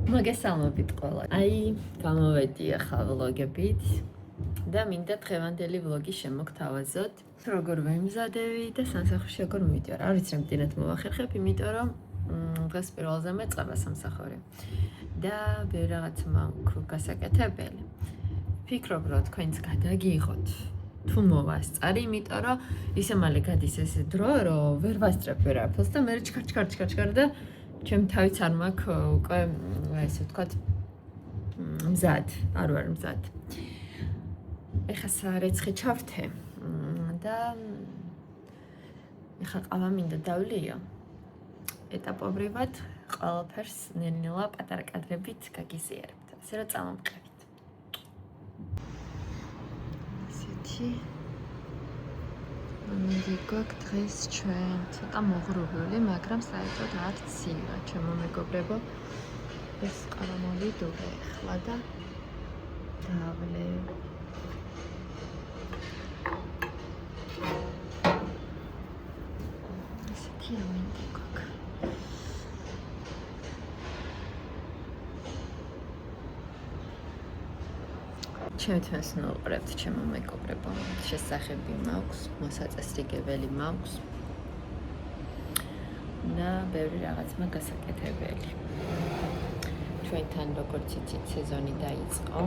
მოგესალმებით ყველა. აი, გამოვედი ახლა ვლოგებით და მინდა დღევანდელი ვლოგი შემოგთავაზოთ. როგორ ვემზადები და სამსახურში როგორ მივიდივარ. არ ვიცი, რამდენად მოვახერხებ, იმიტომ რომ დღეს პირველზე მეწყება სამსახური. და ბევრი რაღაც მაქვს გასაკეთებელი. ფიქრობ, რომ თქვენც გადაგიღოთ. თუ მოვასწარი, იმიტომ რომ ისე მალე გადის ეს დრო, რომ ვერ ვასწრებ ვერაფერს და მე ჩქარ და ჩემ თავიც არ მაქვს უკვე ესე ვთქვათ მზად, არ ვარ მზად. ეხლა სარეცხი ჩავრთე და ეხლა ყავა მინდა დავლიო. ეტაპობრივად ყველაფერს ნელ-ნელა პატარა კადრებით გაგიზიარებთ. ასე რომ წამომყევით. ესეთი მიგიგოთ დღეს ჩვენ ცოტა მოღრუბლული, მაგრამ საერთოდ არც ცივა. ჩემო მეგობრებო, ეს ყავა მოვიდოვე ახლა და დავლე. ესეთი ამენდიკოთ. ჩემთვის ნუყრებთ ჩემო მეგობრებო, შესახები მაქვს, მოსაწესრიგებელი მაქვს და ბევრი რაღაც მაქვს გასაკეთებელი. ჩვენთან როგორც იცით, სეზონი დაიწყო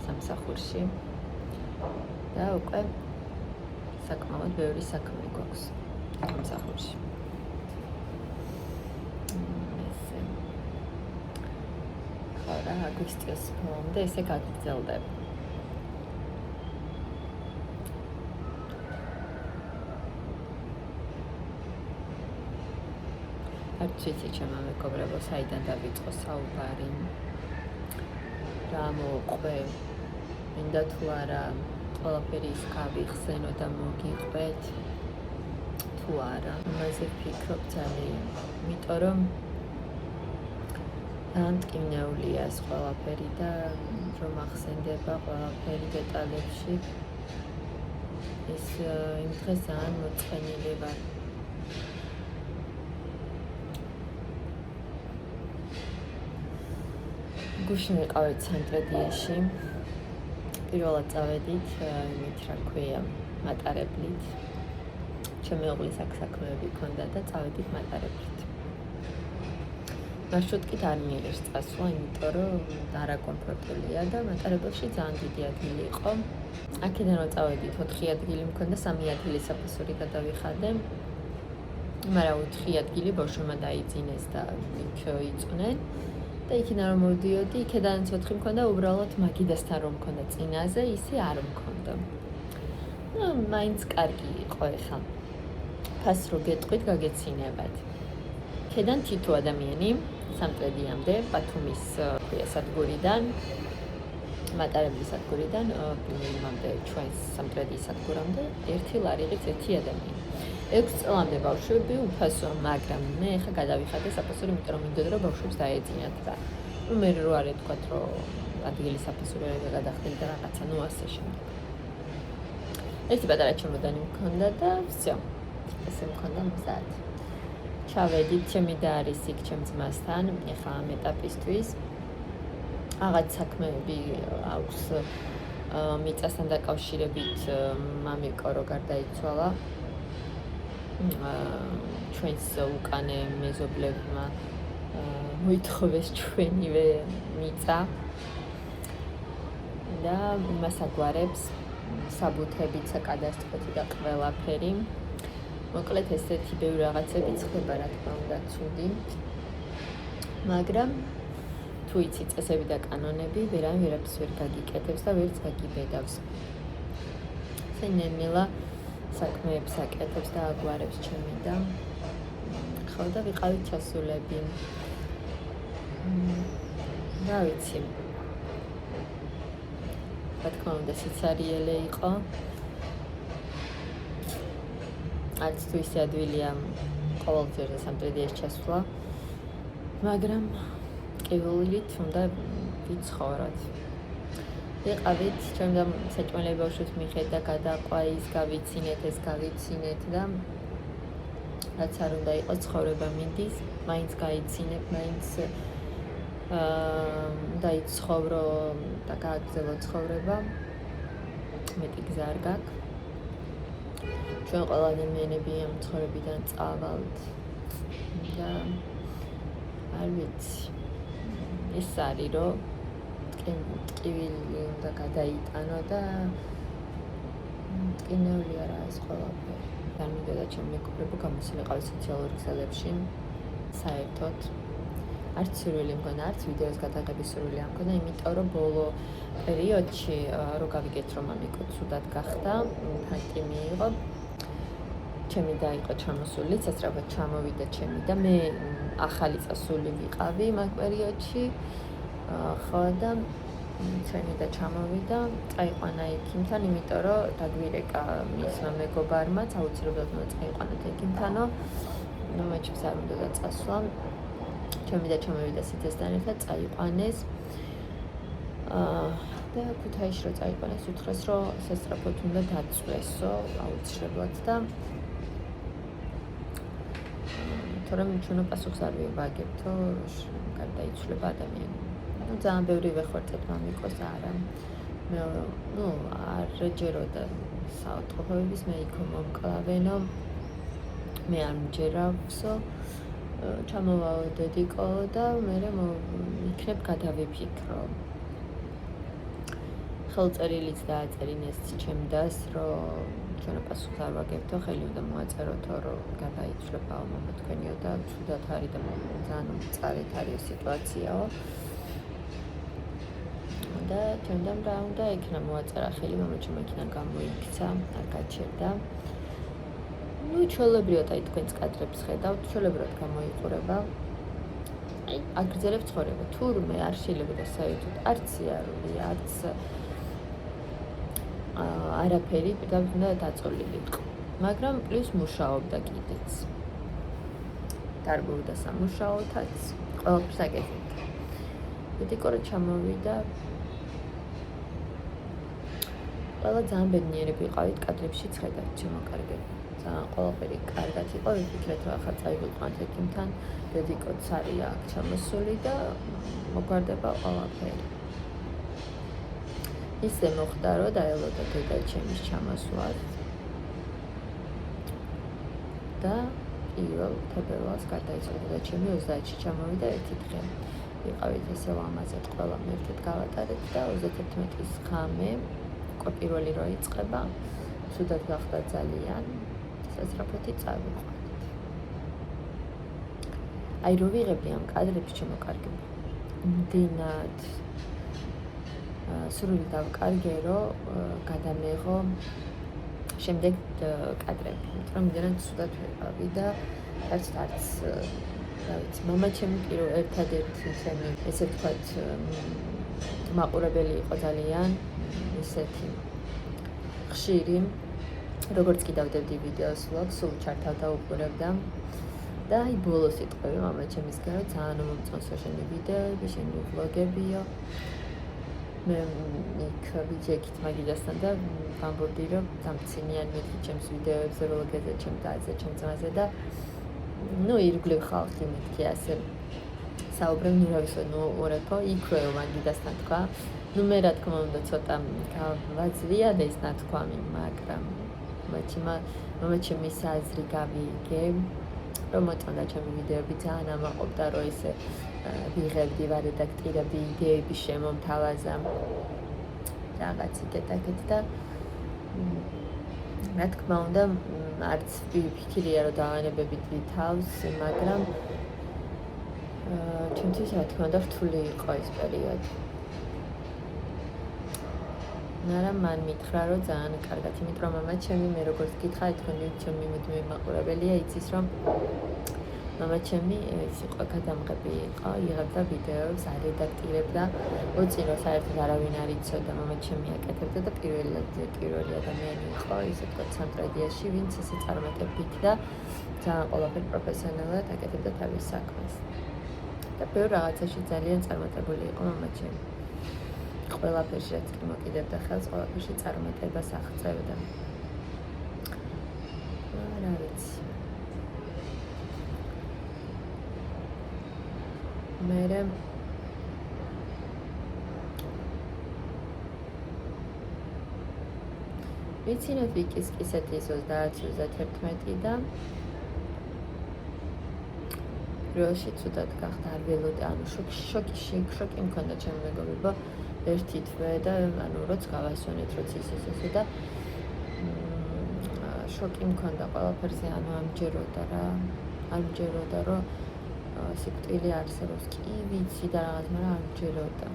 სამსახურში და უკვე საკმაოდ ბევრი საქმე გვაქვს სამსახურში. ხარა აგვისტოს ბოლომდე ესე გაგრძელდება. არც ვიცი ჩემო მეგობრებო, საიდან დავიწყო საუბარი, რა მოყვე, მინდა თუ არა ყველაფერი ის გავიხსენო და მოგიყვეთ თუ არა. ამაზე ვფიქრობ ძალიან, იმიტომ რომ დამტკივნეულია ეს ყველაფერი და რომ ახსენდება ყველაფერი დეტალებში. ეს იმ დღეს ძალიან მოწყენილი ვარ. გუშინ ვიყავით სამტრედიაში. პირველად წავედით იმით, რა ქვია, მატარებლით. ჩემი მეუღლის აქ საქმეები ჰქონდა და წავედით მატარებლით. მარშრუტკით არ მიიღეს წასვლა, იმიტომ რომ არაკომფორტულია და მატარებელში ძალიან დიდი ადგილი იყო. აქედან რომ წავედით 4 ადგილი მქონდა, 3 ადგილი საფასური გადავიხადე. მაგრამ 4 ადგილი ბავშვებმა დაიძინეს და იქ იწვნენ. და იქიდან რომ მოვიდიოდი, იქედანაც 4 მქონდა, უბრალოდ მაგიდასთან რომ მქონდა წინაზე, ისე არ მქონდა. და მაინც კარგი იყო ეხლა. ფას რო გეტყვით, გაგეცინებათ. იქედან თითო ადამიანი სამტრედიამდე, ბათუმის სადგურიდან, მატარებლის სადგურიდან, იმამდე ჩვენს სამტრედიის სადგურამდე, 1 ლარიღით 1 ადამიანი. 6 წლამდე ბავშვები უფასო, მაგრამ მე ეხლა გადავიხადე საფასური, იმიტომ რომ მინდოდა რომ ბავშვებს დაეძინათ და მე რო არ ეთქვათ, რომ ადგილი საფასური არ გადახდილი და რაღაცა, ნუ ასე შემდეგ. ერთი პატარა ჩემოდანი მქონდა და всё. ესე მქონდა მზად. ჩავედით, ჩემი და არის იქ ჩემ ძმასთან, ეხლა ამ ეტაპისთვის. რაღაც საქმეები აქვს მიწასთან დაკავშირებით, მამიკო რო გარდაიცვალა. ჩვენს უკანე მეზობლებმა მოითხოვეს ჩვენივე მიწა და იმას აგვარებს საბუთებით, საკადასტროთი და ყველაფერი. მოკლედ ესეთი ბევრი რაღაცებიც ხდება, რა თქმა უნდა, ცუდი. მაგრამ თუ იცი წესები და კანონები, ვერაფერს ვერ გაგიკეთებს და ვერც გაგიბედავს. ნელ-ნელა საქმეებს აკეთებს და აგვარებს ჩემი და ხო და ვიყავით ჩასულები. რა ვიცი. რა თქმა უნდა, სიცარიელე იყო. არც თუ ისე ადვილია ყოველდღიურე სამტრედიაში ჩასვლა, მაგრამ კეველით უნდა ვიცხოვროთ. ვიყავით, ჩემდა საჭმელები ბავშვებს მიხედა, გადაყვა ის გავიცინეთ, ეს გავიცინეთ და რაც არ უნდა იყოს ცხოვრება მინდის, მაინც გაიცინებ, მაინც დაიცხოვრო და გააგრძელო ცხოვრება. მეტი გზა არ გაქვს. ჩვენ ყველა ადამიანები ამ ცხოვრებიდან წავალთ და არ ვიცი. ეს არის რომ ტკივილი უნდა გადაიტანო და ტკინეული არა ეს ყველაფერი. და მინდოდა ჩემი მეგობრებო გამოსულიყავი სოციალურ ქსელებში საერთოდ. არც სურვილი მქონდა, არც ვიდეოს გადაღების სურვილი არ მქონდა, იმიტომ რომ ბოლო პერიოდში რო გავიგეთ რომ ამიკო ცუდად გახდა, ფაქტი მიიღო. ჩემი და იყო ჩამოსული, სასწრაფოდ ჩამოვიდა ჩემი და მე ახალი წასული ვიყავი მაგ პერიოდში. ხო და ჩემი და ჩამოვიდა, წაიყვანა ექიმთან, იმიტომ რომ დაგვირეკა მისმა მეგობარმაც, აუცილებლად უნდა წაიყვანოთ ექიმთანო. მაჩებს არ უნდა წასვლა. ჩემი და ჩამოვიდა სიცესთან ერთად, წაიყვანეს. და ქუთაისში რო წაიყვანეს, უთხრეს რომ სასწრაფოდ უნდა დაწვესო, აუცილებლად და თორემ ჩვენო პასუხს არ ვივაგებთო, გარდაიცვლება ადამიანი. ძალიან ბევრი ვეხორცეთ მამიკოს არა. მე არ ჯეროდა საავადმყოფოების მე იქ მომკლავენო. მე არ მჯერავსო. ჩამოვაო დედიკო და მე იქნებ გადავიფიქრო. ხელწერილიც დააწერინეს ჩემდას, რომ ჩვენო პასუხს არ ვაგებთო, ხელი უნდა მოაწეროთო, რომ გადაიცვლება მამა თქვენიო და ცუდად არის და ძალიან მწარეთ არის სიტუაციაო. და ჩემთან რა უნდა იქნა მოაწერა ხელი, მამა ჩემ იქნა გამოიქცა, არ გაჩერდა. ჩვეულებრივად აი თქვენს კადრებს ხედავთ, ჩვეულებრივად გამოიყურება. აი, აგრძელებ ცხოვრება. თურმე არ შეიძლება საერთოდ არც იარული, არც არაფერი უნდა დაწოლილიყო. მაგრამ პლუს მუშაობდა კიდეც. დარბობდა სამუშაოთაც, ყველაფერს აკეთებდა. დედიკო რო ჩამოვიდა, ყველა ძალიან ბედნიერები ვიყავით, კადრებში ხედავთ შემოკარგები. ძალიან ყველაფერი კარგად იყო, ვიფიქრეთ რომ ახლა წაივიყვანთ ექიმთან, დედიკოც არის აქ ჩამოსული და მოგვარდება ყველაფერი. ისე მოხდა, რომ დაელოდა დედა ჩემის ჩამოსვლას და პირველ თებერვალს გარდაიცვალა და ჩემი 30-ში ჩამოვიდა ერთი დღე. ვიყავით ესე ლამაზად ყველა ერთად გავატარეთ და 31-ის ღამე პირველი რო იწყება, ცუდად გახდა ძალიან. სასწრაფოთი წავიყვანეთ. აი რო ვიღებდი ამ კადრებს შემოკარგები. მდენად სრული დავკარგე, რომ გადამეღო შემდეგ კადრები. იმიტომ რომ მდენად ცუდად ვიყავი და არც რა ვიცი, მამა ჩემი ერთადერთი ჩემი ესე ვთქვათ მაყურებელი იყო ძალიან ისეთი ხშირი. როგორც კი დავდებდი ვიდეოს ვლოგს, სულ ჩართავდა უყურებდა და აი ბოლო სიტყვები მამა ჩემისგან რომ ძალიან მომწონსო შენი ვიდეოები, შენი ვლოგებიო. მე იქ ვიჯექით მაგიდასთან და ვამბობდი რომ დამცინიან მეთქი ჩემს ვიდეოებზე, ვლოგებზე, ჩემ დაზე, ჩემ ძმაზე და ირგვლივ ხალხი მეთქი ასე საუბრობ, რა ვიცი, ორექო იქვე მაგიდასთან თქვა. მე რა თქმა უნდა ცოტა გავაძლია და ის ნათქვამი, მაგრამ მამა ჩემის აზრი გავიგე, რომ მოწონდა ჩემი ვიდეოები, ძალიან ამაყობდა, რომ ესე ვიღებდი, ვარედაქტირებდი, იდეები შემომთავაზა, რაღაც იკეთ-აკეთ და რა თქმა უნდა, არც ვიფიქრია, რომ დავანებებდი თავს, მაგრამ ჩემთვის რა თქმა უნდა რთული იყო ეს პერიოდი. მაგრამ მან მითხრა, რომ ძალიან კარგად, იმიტომ რომ მამა ჩემი მე როგორც გითხარ, თქვენი ჩემი მუდმივი მაყურებელია, იცის რომ მამა ჩემი ის იყო გადამღები იყო, იღებდა ვიდეოებს, არედაქტირებდა, უწირო საერთოდ არავინ არ იცოდა, მამა ჩემი აკეთებდა და პირველი ადამიანი იყო, ისე ვთქვათ, სამტრედიაში, ვინც ესე წარმატებით და ძალიან ყველაფერი პროფესიონალურად აკეთებდა თავის საქმეს. და ბევრ რაღაცაში ძალიან წარმატებული იყო მამა ჩემი. ყველაფერში რაც კი მოკიდებდა ხელს, ყველაფერში წარმატებას აღწევდა. რა ვიცი. ვიცინოთ ვიკისკისეთის 30-31 და როში ცუდად გახდა, არ ველოდი, ანუ შოკი მქონდა ჩემი მეგობრებო, ერთი თვე და ანუ როც გავასვენეთ, როც ისე და შოკი მქონდა ყველაფერზე, ანუ ამჯეროდა, რომ სიკვდილი არსებობს, კი ვიცი და რაღაც, მაგრამ ამჯეროდა,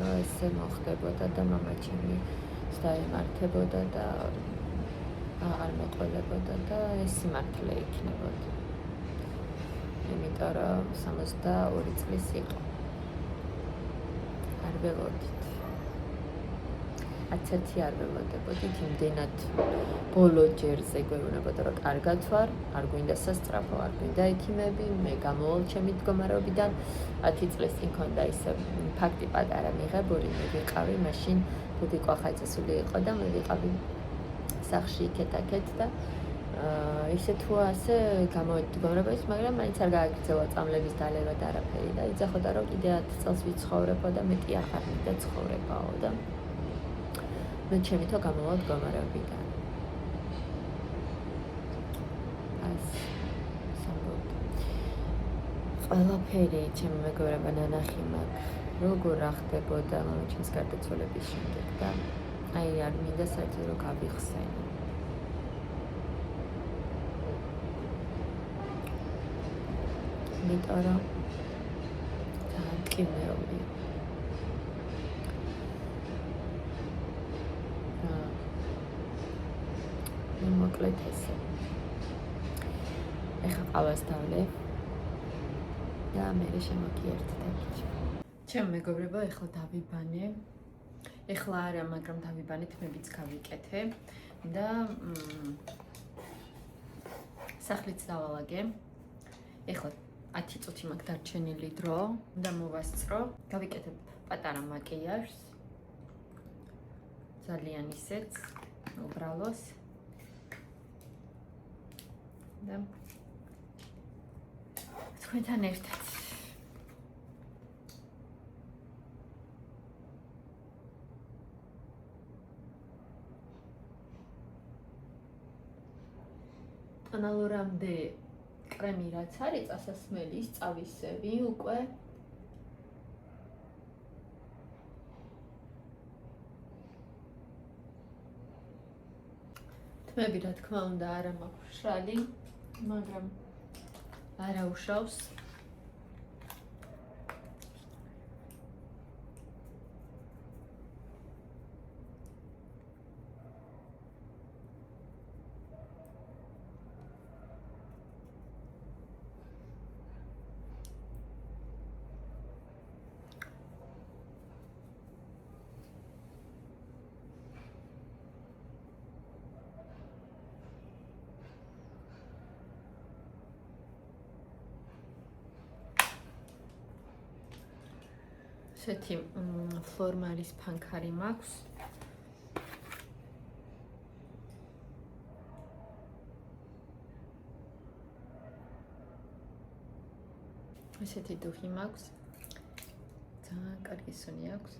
რომ ესე მოხდებოდა და მამა ჩემი დაემართებოდა და აღარ მეყოლებოდა და ეს სიმართლე იქნებოდა. იმიტომ რომ 62 წლის იყო. არ ველოდით. აცეთი არ ველოდებოდით, იმდენად ბოლო ჯერზე გვეუბნებოდა, რომ კარგად ვარ, არ გვინდა სასწრაფო, არ გვინდა ექიმები, მე გამოვალ ჩემი მდგომარეობიდან. 10 წლის წინ მქონდა ისე ფაქტი პატარა მიღებული, მე ვიყავი მაშინ ბუდი ყვახაძესული იყო და მე ვიყავი სახლში იქეთ-აქეთ და ისე თუ ასე გამოვედი მდგომარეობից, მაგრამ მაინც არ გააგრძელა წამლების დალევა და არაფერი და იძახოდა, რომ კიდე 10 წელს ვიცხოვრებო და მეტი აღარ მინდა ცხოვრებაო და მე ჩემითო გამოვალ მდგომარეობიდან. ყველაფერი ჩემი მეგობრებო ნანახი მაქვს, როგორ ახდებოდა მამაჩემის გარდაცვალების შემდეგ და აი არ მინდა საერთოდ რომ გავიხსენო. იმიტომ რომ დაამტკივნეული. მოკლედ ესე. ეხლა ყავას დავლებ და მე შემოგიერთდებით. ჩემი მეგობრებო, ეხლა დავიბანე. ეხლა არა, მაგრამ დავიბანეთ, მებიც გავიკეთე და სახლიც დავალაგე. ეხლა 10 წუთი მაქვს დარჩენილი დრო და მოვასწრო. გავიკეთებ პატარა მაკიაჟს. ძალიან ისეც უბრალოს. და თქვენთან ერთად ტონალურამდე კრემი რაც არის წასასმელის წავისევი უკვე თმები რა თქმა უნდა არა მაქვს მშრალი, მაგრამ არა უშავს. ესეთი ფლორმალის ფანქარი მაქვს. ესეთი დუხი მაქვს. ძალიან კარგი სუნი აქვს.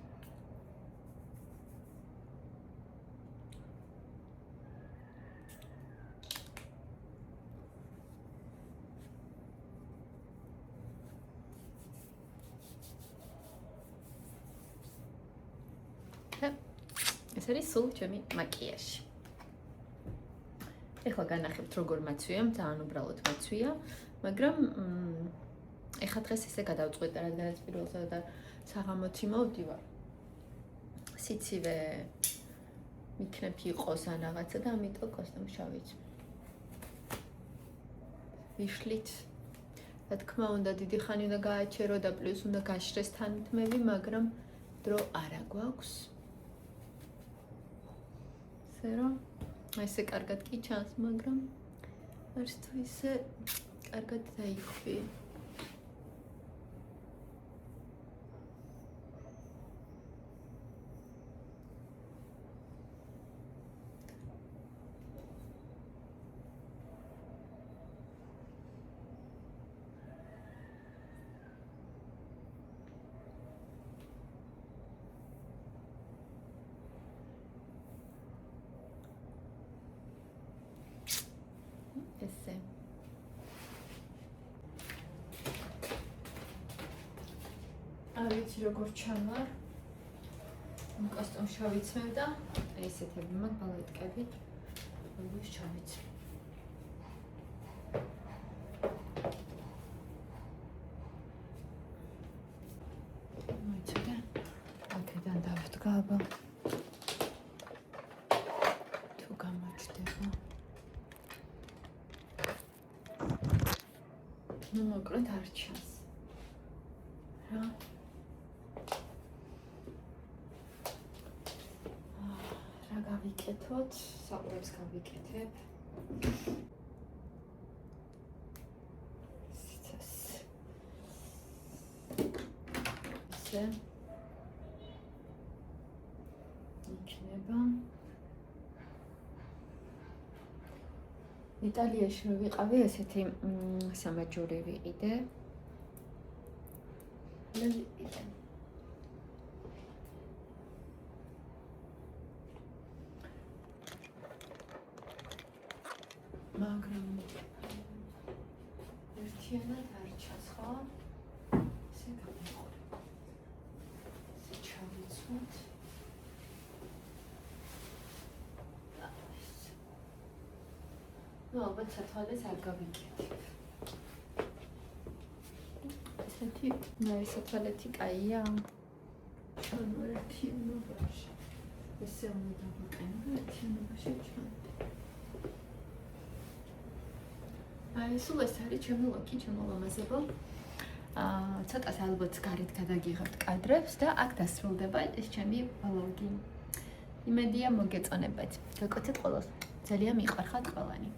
ეს არის სულ ჩემი მაკიაჟი. ეხლა განახებთ როგორ მაცვიამ, ძალიან უბრალოდ მაცვია, მაგრამ ეხლა დღეს ესე გადავწყვეტე, რადგანაც პირველსა და საღამოთი მოვდივარ. სიცივე მიქნებ იყოს ან რაღაცა და ამიტომ კოსტუმ შავიც. ვიშლით. რა თქმა უნდა, დიდი ხანი უნდა გააჩერო და პლუს უნდა გაშრეს თანთმები, მაგრამ დრო არა გვაქვს. რომ ესე კარგად კი ჩანს, მაგრამ არც თუ ისე კარგად დაიხვი. არ ვიცი როგორ ჩამარ. კოსტუმს შავიცმევ და ესეთები მაგ ბალეტკებით როგორ ჩავიცმევ. მოიცადე. აქედან დავდგა აბა. თუ გამოჩდება. ну მოკლედ არ ჩანს. რა? რა გავიკეთოთ? საყურებს გავიკეთებ. ისე. იქნება. იტალიაში რო ვიყავი, ესეთი სამაჯური ვიყიდე. მაგრამ ერთიანად არ ჩანს, ხო? ესე გამიყურებ. ესე ჩავიცვათ. ну, ალბათ სათვალეს არ გავიკეთებ. ესეთი, სათვალეთი კაია. ჩანო ერთიანობაში. ესე უნდა დავაყენო ერთიანობაში ჩანდა. აი, სულ ეს არის ჩემი ლოკი, ჩემო ლამაზებო. ცოტას ალბათ გარეთ გადაგიღებთ კადრებს და აქ დასრულდება ეს ჩემი ვლოგი. იმედია მოგეწონებათ. გაკეთეთ ყველას. ძალიან მიყვარხართ ყველანი.